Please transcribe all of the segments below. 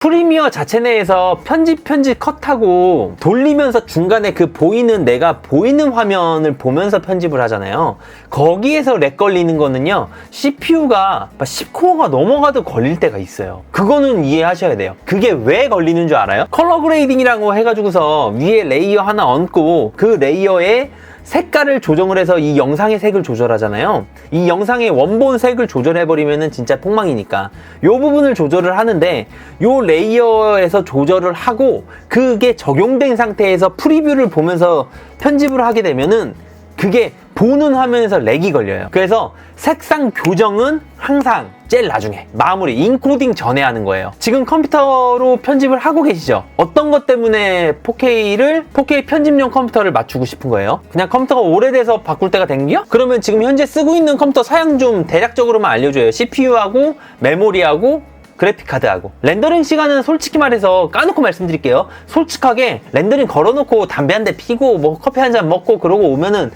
프리미어 자체 내에서 편집 컷하고 돌리면서 중간에 그 내가 보이는 화면을 보면서 편집을 하잖아요. 거기에서 렉 걸리는 거는요, CPU가 10코어가 넘어가도 걸릴 때가 있어요. 그거는 이해하셔야 돼요. 그게 왜 걸리는 줄 알아요? 컬러 그레이딩이라고 해가지고서 위에 레이어 하나 얹고 그 레이어에 색깔을 조정을 해서 이 영상의 색을 조절하잖아요. 이 영상의 원본 색을 조절해버리면은 진짜 폭망이니까 요 부분을 조절을 하는데, 요 레이어에서 조절을 하고 그게 적용된 상태에서 프리뷰를 보면서 편집을 하게 되면은 그게 보는 화면에서 렉이 걸려요. 그래서 색상 교정은 항상 제일 나중에, 마무리, 인코딩 전에 하는 거예요. 지금 컴퓨터로 편집을 하고 계시죠? 어떤 것 때문에 4K 편집용 컴퓨터를 맞추고 싶은 거예요? 그냥 컴퓨터가 오래돼서 바꿀 때가 된겨? 그러면 지금 현재 쓰고 있는 컴퓨터 사양 좀 대략적으로만 알려줘요. CPU하고 메모리하고 그래픽카드하고. 렌더링 시간은 솔직히 말해서 까놓고 말씀드릴게요. 솔직하게 렌더링 걸어놓고 담배 한 대 피고 뭐 커피 한 잔 먹고 그러고 오면은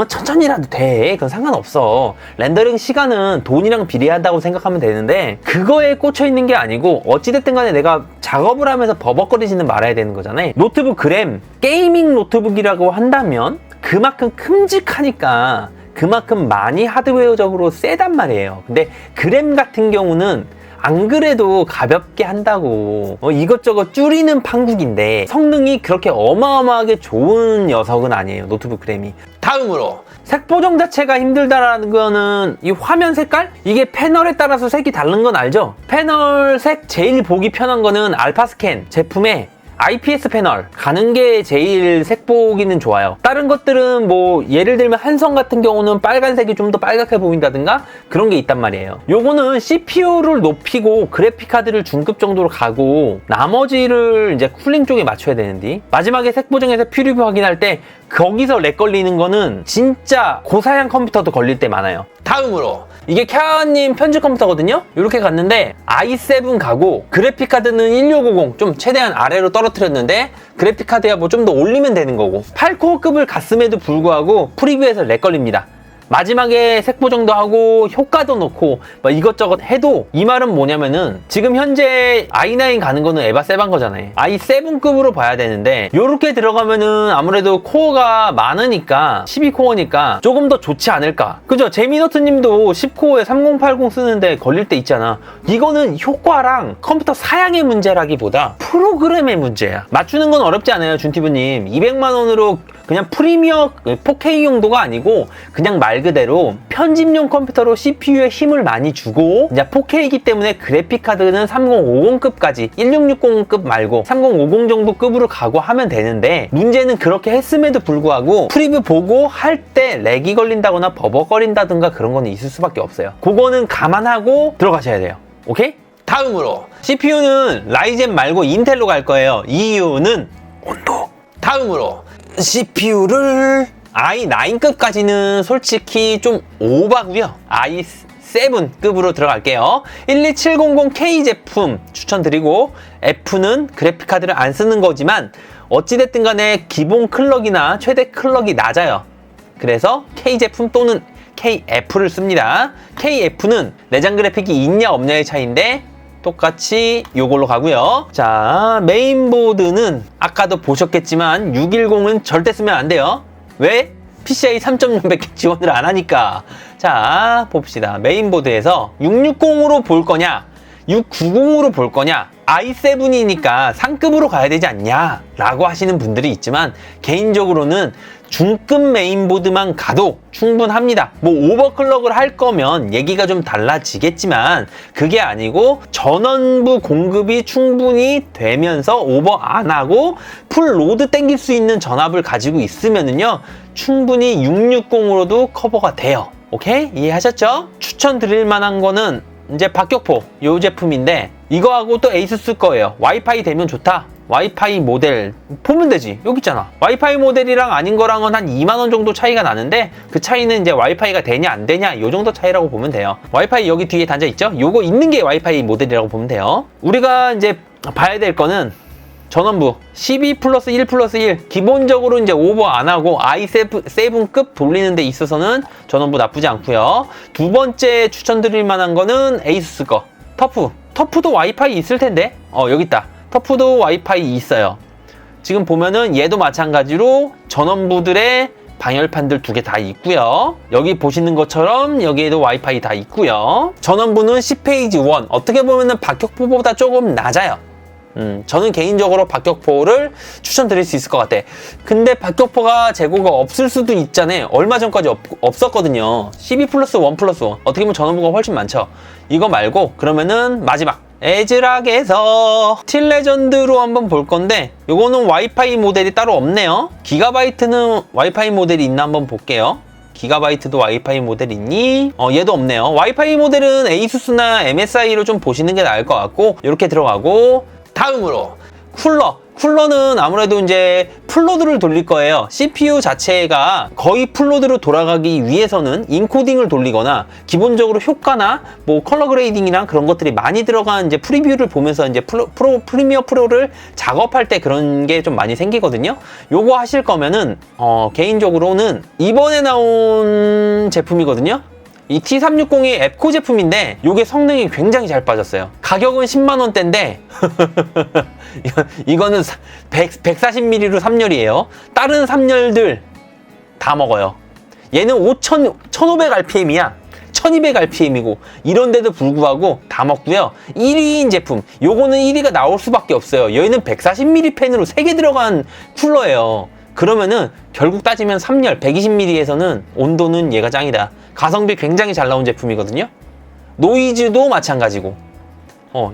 천천히라도 돼. 그건 상관없어. 렌더링 시간은 돈이랑 비례한다고 생각하면 되는데, 그거에 꽂혀 있는 게 아니고 어찌됐든 간에 내가 작업을 하면서 버벅거리지는 말아야 되는 거잖아요. 노트북 그램, 게이밍 노트북이라고 한다면 그만큼 큼직하니까 그만큼 많이 하드웨어적으로 세단 말이에요. 근데 그램 같은 경우는 안 그래도 가볍게 한다고 이것저것 줄이는 판국인데 성능이 그렇게 어마어마하게 좋은 녀석은 아니에요, 노트북 그램이. 다음으로 색 보정 자체가 힘들다라는 거는 이 화면 색깔? 이게 패널에 따라서 색이 다른 건 알죠? 패널 색 제일 보기 편한 거는 알파스캔 제품에 IPS 패널 가는 게 제일 색 보기는 좋아요. 다른 것들은 뭐 예를 들면 한성 같은 경우는 빨간색이 좀 더 빨갛게 보인다든가 그런 게 있단 말이에요. 요거는 CPU를 높이고 그래픽카드를 중급 정도로 가고 나머지를 이제 쿨링 쪽에 맞춰야 되는데, 마지막에 색 보정에서 프리뷰 확인할 때 거기서 렉 걸리는 거는 진짜 고사양 컴퓨터도 걸릴 때 많아요. 다음으로 이게 캬님 편집 컴퓨터거든요. 이렇게 갔는데 i7 가고 그래픽카드는 1650 좀 최대한 아래로 떨어뜨렸는데, 그래픽카드야 뭐 좀 더 올리면 되는 거고 8코어급을 갔음에도 불구하고 프리뷰에서 렉 걸립니다. 마지막에 색 보정도 하고 효과도 넣고 막 이것저것 해도, 이 말은 뭐냐면은 지금 현재 i9 가는 거는 에바 세반 거잖아요. i7급으로 봐야 되는데 요렇게 들어가면은 아무래도 코어가 많으니까 12코어니까 조금 더 좋지 않을까. 그죠? 제미노트 님도 10코어에 3080 쓰는데 걸릴 때 있잖아. 이거는 효과랑 컴퓨터 사양의 문제라기보다 프로그램의 문제야. 맞추는 건 어렵지 않아요, 준티브님. 200만원으로 그냥 프리미어 4K 용도가 아니고 그냥 말 그대로 편집용 컴퓨터로 CPU에 힘을 많이 주고, 이제 4K이기 때문에 그래픽카드는 3050급까지 1660급 말고 3050 정도 급으로 가고 하면 되는데, 문제는 그렇게 했음에도 불구하고 프리뷰 보고 할 때 렉이 걸린다거나 버벅거린다든가 그런 거는 있을 수밖에 없어요. 그거는 감안하고 들어가셔야 돼요. 오케이? 다음으로 CPU는 라이젠 말고 인텔로 갈 거예요. 이유는 온도. 다음으로 CPU를 i9급까지는 솔직히 좀 오바고요. i7급으로 들어갈게요. 12700K 제품 추천드리고, F는 그래픽카드를 안 쓰는 거지만 어찌됐든 간에 기본 클럭이나 최대 클럭이 낮아요. 그래서 K 제품 또는 KF를 씁니다. KF는 내장 그래픽이 있냐 없냐의 차이인데 똑같이 요걸로 가고요. 자, 메인보드는 아까도 보셨겠지만 610은 절대 쓰면 안 돼요. 왜? PCI 3.0밖에 지원을 안 하니까. 자, 봅시다. 메인보드에서 660으로 볼 거냐, 690으로 볼 거냐, i7이니까 상급으로 가야 되지 않냐 라고 하시는 분들이 있지만, 개인적으로는 중급 메인보드만 가도 충분합니다. 뭐 오버클럭을 할 거면 얘기가 좀 달라지겠지만 그게 아니고 전원부 공급이 충분히 되면서 오버 안 하고 풀 로드 땡길 수 있는 전압을 가지고 있으면은요, 충분히 660으로도 커버가 돼요. 오케이? 이해하셨죠? 추천드릴 만한 거는 이제 박격포 요 제품인데, 이거하고 또 에이스 쓸 거예요. 와이파이 되면 좋다. 와이파이 모델 보면 되지. 여기 있잖아. 와이파이 모델이랑 아닌 거랑은 한 2만원 정도 차이가 나는데, 그 차이는 이제 와이파이가 되냐 안 되냐 요 정도 차이라고 보면 돼요. 와이파이 여기 뒤에 단자 있죠? 요거 있는 게 와이파이 모델이라고 보면 돼요. 우리가 이제 봐야 될 거는 전원부 12+1+1 기본적으로 이제 오버 안 하고 i7급 돌리는 데 있어서는 전원부 나쁘지 않고요. 두 번째 추천드릴 만한 거는 에이수스 거 터프 터프도 와이파이 있을 텐데. 여기 있다. 터프도 와이파이 있어요. 지금 보면은 얘도 마찬가지로 전원부들의 방열판들 2개 다 있고요. 여기 보시는 것처럼 여기에도 와이파이 다 있고요. 전원부는 C페이지 1. 어떻게 보면은 박격포보다 조금 낮아요. 저는 개인적으로 박격포를 추천드릴 수 있을 것 같아. 근데 박격포가 재고가 없을 수도 있잖아요. 얼마 전까지 없었거든요. 12+1+1. 어떻게 보면 전원부가 훨씬 많죠. 이거 말고 그러면은 마지막 에즈락에서 스틸 레전드로 한번 볼 건데, 요거는 와이파이 모델이 따로 없네요. 기가바이트는 와이파이 모델이 있나 한번 볼게요. 기가바이트도 와이파이 모델 있니? 얘도 없네요. 와이파이 모델은 에이수스나 MSI로 좀 보시는 게 나을 것 같고, 이렇게 들어가고, 다음으로 쿨러는 아무래도 이제 풀로드를 돌릴 거예요. CPU 자체가 거의 풀로드로 돌아가기 위해서는 인코딩을 돌리거나 기본적으로 효과나 뭐 컬러 그레이딩이나 그런 것들이 많이 들어간 이제 프리뷰를 보면서 이제 프리미어 프로를 작업할 때 그런 게 좀 많이 생기거든요. 요거 하실 거면은 개인적으로는 이번에 나온 제품이거든요. 이 T360이 앱코 제품인데 요게 성능이 굉장히 잘 빠졌어요. 가격은 10만원대인데 이거는 140ml로 3열이에요. 다른 3열들 다 먹어요. 얘는 1500rpm이야. 1200rpm이고 이런데도 불구하고 다 먹고요. 1위인 제품, 요거는 1위가 나올 수밖에 없어요. 얘는 140ml 팬으로 3개 들어간 쿨러예요. 그러면은 결국 따지면 3열 120ml에서는 온도는 얘가 짱이다. 가성비 굉장히 잘 나온 제품이거든요. 노이즈도 마찬가지고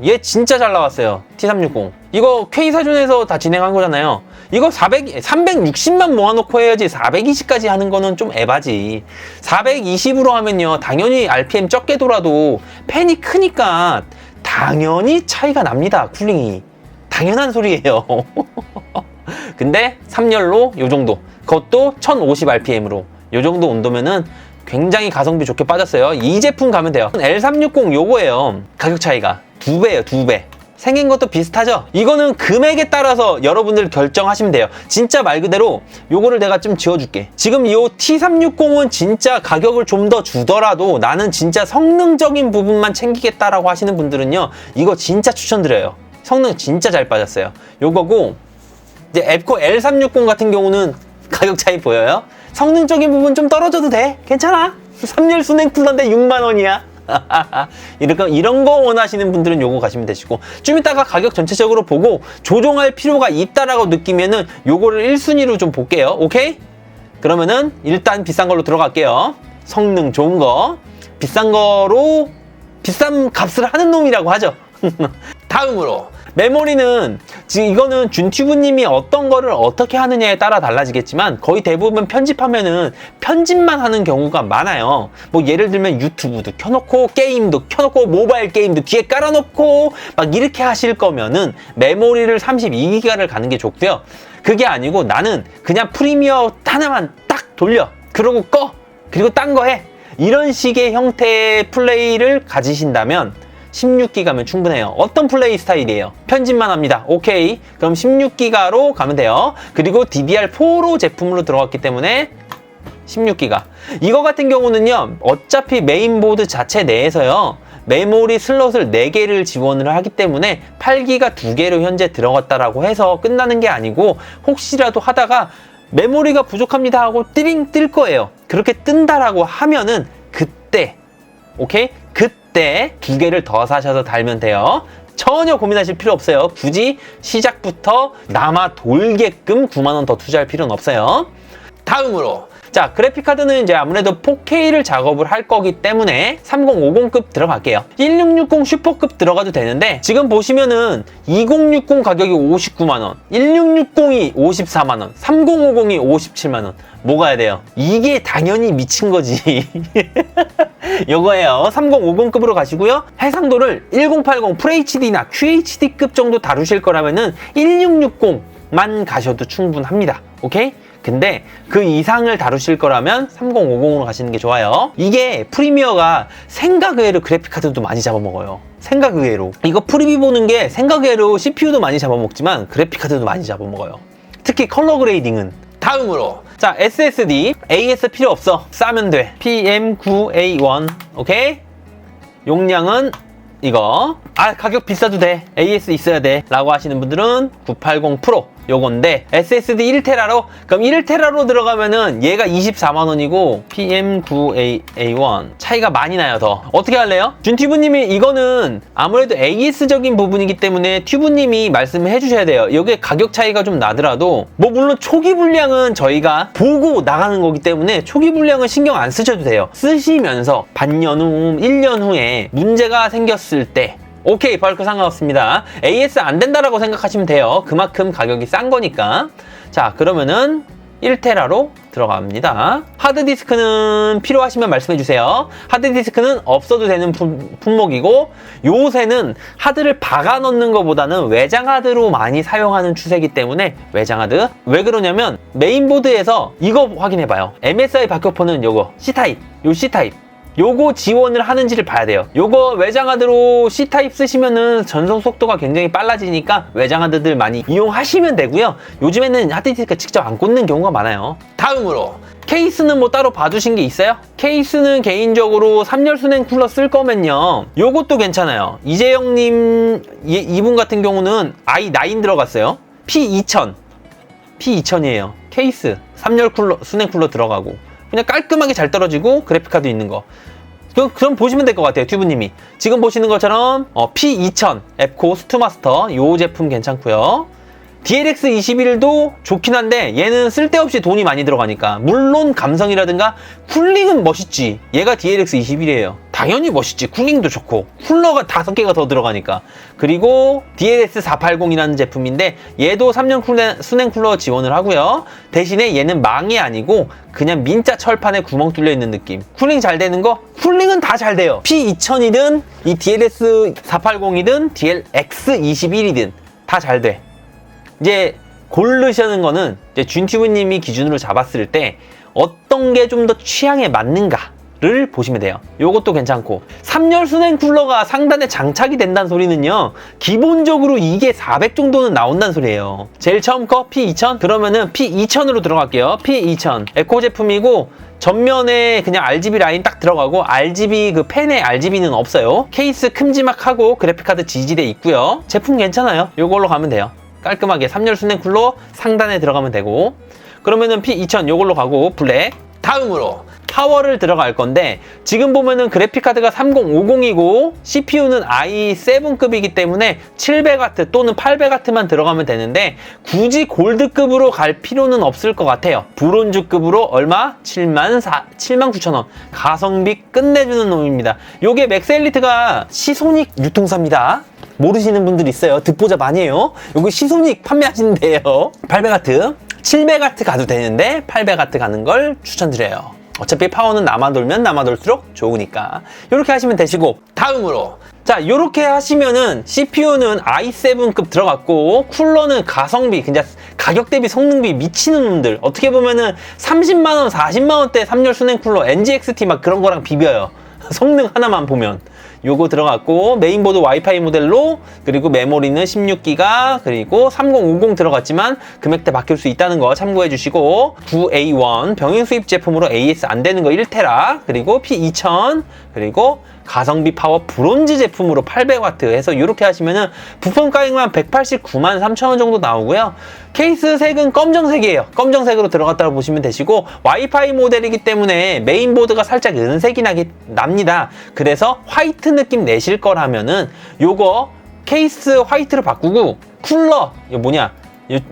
얘 진짜 잘 나왔어요. T360 이거 K사준에서 다 진행한 거잖아요. 이거 360만 모아놓고 해야지 420까지 하는 거는 좀 에바지. 420으로 하면요 당연히 RPM 적게 돌아도 팬이 크니까 당연히 차이가 납니다. 쿨링이 당연한 소리예요. 근데 3열로 요 정도, 그것도 1050rpm으로 요 정도 온도면은 굉장히 가성비 좋게 빠졌어요. 이 제품 가면 돼요. L360 요거예요. 가격 차이가 2배예요. 2배. 생긴 것도 비슷하죠? 이거는 금액에 따라서 여러분들 결정하시면 돼요. 진짜 말 그대로 요거를 내가 좀 지어줄게. 지금 이 T360은 진짜 가격을 좀 더 주더라도 나는 진짜 성능적인 부분만 챙기겠다라고 하시는 분들은요 이거 진짜 추천드려요. 성능 진짜 잘 빠졌어요. 요거고 이제 앱코 L360 같은 경우는 가격 차이 보여요? 성능적인 부분 좀 떨어져도 돼. 괜찮아. 3열 순행 쿨러인데 6만원이야. 이런 거 원하시는 분들은 요거 가시면 되시고, 좀 이따가 가격 전체적으로 보고 조정할 필요가 있다라고 느끼면은 요거를 1순위로 좀 볼게요. 오케이? 그러면은 일단 비싼 걸로 들어갈게요. 성능 좋은 거. 비싼 거로 비싼 값을 하는 놈이라고 하죠. 다음으로 메모리는 지금 이거는 준튜브님이 어떤 거를 어떻게 하느냐에 따라 달라지겠지만 거의 대부분 편집하면은 편집만 하는 경우가 많아요. 뭐 예를 들면 유튜브도 켜놓고 게임도 켜놓고 모바일 게임도 뒤에 깔아놓고 막 이렇게 하실 거면은 메모리를 32기가를 가는 게 좋고요. 그게 아니고 나는 그냥 프리미어 하나만 딱 돌려, 그러고 꺼, 그리고 딴 거 해, 이런 식의 형태의 플레이를 가지신다면 16기가면 충분해요. 어떤 플레이 스타일이에요? 편집만 합니다. 오케이. 그럼 16기가로 가면 돼요. 그리고 DDR4로 제품으로 들어갔기 때문에 16기가. 이거 같은 경우는요, 어차피 메인보드 자체 내에서요, 메모리 슬롯을 4개를 지원을 하기 때문에 8기가 2개로 현재 들어갔다라고 해서 끝나는 게 아니고, 혹시라도 하다가 메모리가 부족합니다 하고 띠링 뜰 거예요. 그렇게 뜬다라고 하면은 그때, 오케이? 그때 2개를 더 사셔서 달면 돼요. 전혀 고민하실 필요 없어요. 굳이 시작부터 남아 돌게끔 9만원 더 투자할 필요는 없어요. 다음으로, 자, 그래픽카드는 이제 아무래도 4K를 작업을 할 거기 때문에 3050급 들어갈게요. 1660 슈퍼급 들어가도 되는데, 지금 보시면은 2060 가격이 59만원, 1660이 54만원, 3050이 57만원. 뭐 가야 돼요? 이게 당연히 미친 거지. 요거예요. 3050급으로 가시고요. 해상도를 1080 FHD나 QHD급 정도 다루실 거라면은 1660만 가셔도 충분합니다. 오케이? 근데 그 이상을 다루실 거라면 3050으로 가시는 게 좋아요. 이게 프리미어가 생각 외로 그래픽카드도 많이 잡아먹어요. 생각 외로. 이거 프리뷰 보는 게 생각 외로 CPU도 많이 잡아먹지만 그래픽카드도 많이 잡아먹어요. 특히 컬러 그레이딩은. 다음으로, 자, SSD AS 필요 없어. 싸면 돼. PM9A1. 오케이? 용량은 이거 가격 비싸도 돼, AS 있어야 돼 라고 하시는 분들은 980 프로 요건데 SSD 1테라로, 그럼 1테라로 들어가면은 얘가 24만원이고 PM9A1 차이가 많이 나요. 더 어떻게 할래요? 준튜브님이 이거는 아무래도 AS적인 부분이기 때문에 튜브님이 말씀해 주셔야 돼요. 이게 가격 차이가 좀 나더라도 뭐 물론 초기 불량은 저희가 보고 나가는 거기 때문에 초기 불량은 신경 안 쓰셔도 돼요. 쓰시면서 반년 후 1년 후에 문제가 생겼을 때 오케이, 벌크 상관없습니다. AS 안 된다라고 생각하시면 돼요. 그만큼 가격이 싼 거니까. 자, 그러면은 1테라로 들어갑니다. 하드디스크는 필요하시면 말씀해 주세요. 하드디스크는 없어도 되는 품목이고, 요새는 하드를 박아 넣는 것보다는 외장 하드로 많이 사용하는 추세이기 때문에 외장 하드. 왜 그러냐면 메인보드에서 이거 확인해 봐요. MSI 박격포는 요거 C타입, 요 C타입 요거 지원을 하는지를 봐야 돼요. 요거 외장하드로 C타입 쓰시면은 전송 속도가 굉장히 빨라지니까 외장하드들 많이 이용하시면 되고요. 요즘에는 하드디스크 직접 안 꽂는 경우가 많아요. 다음으로 케이스는 뭐 따로 봐주신 게 있어요? 케이스는 개인적으로 3열 순행 쿨러 쓸 거면요, 요것도 괜찮아요. 이재영님 이분 같은 경우는 i9 들어갔어요. P2000이에요. 케이스 3열 쿨러, 순행 쿨러 들어가고 그냥 깔끔하게 잘 떨어지고 그래픽카드 있는 거. 그럼 보시면 될 것 같아요. 튜브님이 지금 보시는 것처럼 P2000 앱코 스투마스터 요 제품 괜찮고요. DLX 21도 좋긴 한데 얘는 쓸데없이 돈이 많이 들어가니까, 물론 감성이라든가 쿨링은 멋있지. 얘가 DLX 21이에요. 당연히 멋있지. 쿨링도 좋고 쿨러가 5개가 더 들어가니까. 그리고 DLS 480이라는 제품인데 얘도 3년 순행 쿨러 지원을 하고요. 대신에 얘는 망이 아니고 그냥 민자 철판에 구멍 뚫려 있는 느낌. 쿨링 잘 되는 거? 쿨링은 다 잘 돼요. P2000이든 이 DLS 480이든 DLX 21이든 다 잘 돼. 이제 고르시는 거는 이제 준튜브님이 기준으로 잡았을 때 어떤 게 좀 더 취향에 맞는가를 보시면 돼요. 요것도 괜찮고, 3열 순행 쿨러가 상단에 장착이 된다는 소리는요, 기본적으로 이게 400 정도는 나온다는 소리예요. 제일 처음 거 P2000? 그러면은 P2000으로 들어갈게요. P2000 에코 제품이고 전면에 그냥 RGB 라인 딱 들어가고 RGB 그 펜에 RGB는 없어요. 케이스 큼지막하고 그래픽카드 지지대 있고요. 제품 괜찮아요. 요걸로 가면 돼요. 깔끔하게 3열 순행 쿨러 상단에 들어가면 되고, 그러면은 P2000 요걸로 가고 블랙. 다음으로 파워를 들어갈 건데 지금 보면은 그래픽카드가 3050이고 CPU는 i7급이기 때문에 700W 또는 800W만 들어가면 되는데 굳이 골드급으로 갈 필요는 없을 것 같아요. 브론즈급으로 얼마? 79,000원. 가성비 끝내주는 놈입니다. 요게 맥스 엘리트가 시소닉 유통사입니다. 모르시는 분들 있어요. 듣보잡 많이 해요. 요거 시소닉 판매하시는데요. 800W, 700W 가도 되는데 800W 가는 걸 추천드려요. 어차피 파워는 남아 돌면 남아 돌수록 좋으니까 이렇게 하시면 되시고, 다음으로 자, 이렇게 하시면은 CPU는 i7급 들어갔고 쿨러는 가성비, 그냥 가격 대비 성능비 미치는 놈들, 어떻게 보면은 30만원, 40만원대 3열 순행 쿨러 NGXT 막 그런 거랑 비벼요. 성능 하나만 보면. 요거 들어갔고 메인보드 와이파이 모델로, 그리고 메모리는 16기가, 그리고 3050 들어갔지만 금액대 바뀔 수 있다는 거 참고해 주시고, 9A1 병행 수입 제품으로 AS 안 되는 거 1테라, 그리고 P2000, 그리고 가성비 파워 브론즈 제품으로 800W 해서 이렇게 하시면은 부품 가격만 189만 3천원 정도 나오고요. 케이스 색은 검정색이에요. 검정색으로 들어갔다고 보시면 되시고, 와이파이 모델이기 때문에 메인보드가 살짝 은색이 납니다. 그래서 화이트 느낌 내실 거라면은 요거 케이스 화이트로 바꾸고 쿨러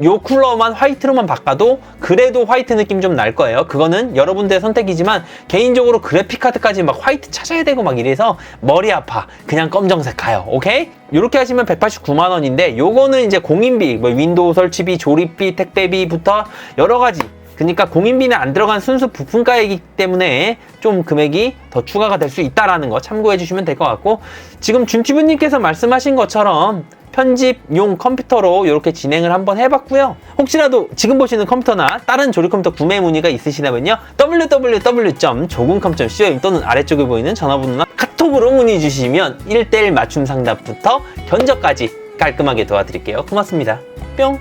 요 쿨러만 화이트로만 바꿔도 그래도 화이트 느낌 좀 날 거예요. 그거는 여러분들의 선택이지만 개인적으로 그래픽카드까지 막 화이트 찾아야 되고 막 이래서 머리 아파. 그냥 검정색 가요. 오케이? 이렇게 하시면 189만원인데 요거는 이제 공인비, 뭐 윈도우 설치비, 조립비, 택배비부터 여러가지, 그러니까 공인비는 안 들어간 순수 부품가이기 때문에 좀 금액이 더 추가가 될 수 있다라는 거 참고해 주시면 될 것 같고, 지금 준튜브님께서 말씀하신 것처럼 편집용 컴퓨터로 이렇게 진행을 한번 해봤고요. 혹시라도 지금 보시는 컴퓨터나 다른 조립 컴퓨터 구매 문의가 있으시다면요, www.조금컴.com 또는 아래쪽에 보이는 전화번호나 카톡으로 문의 주시면 1:1 맞춤 상담부터 견적까지 깔끔하게 도와드릴게요. 고맙습니다. 뿅.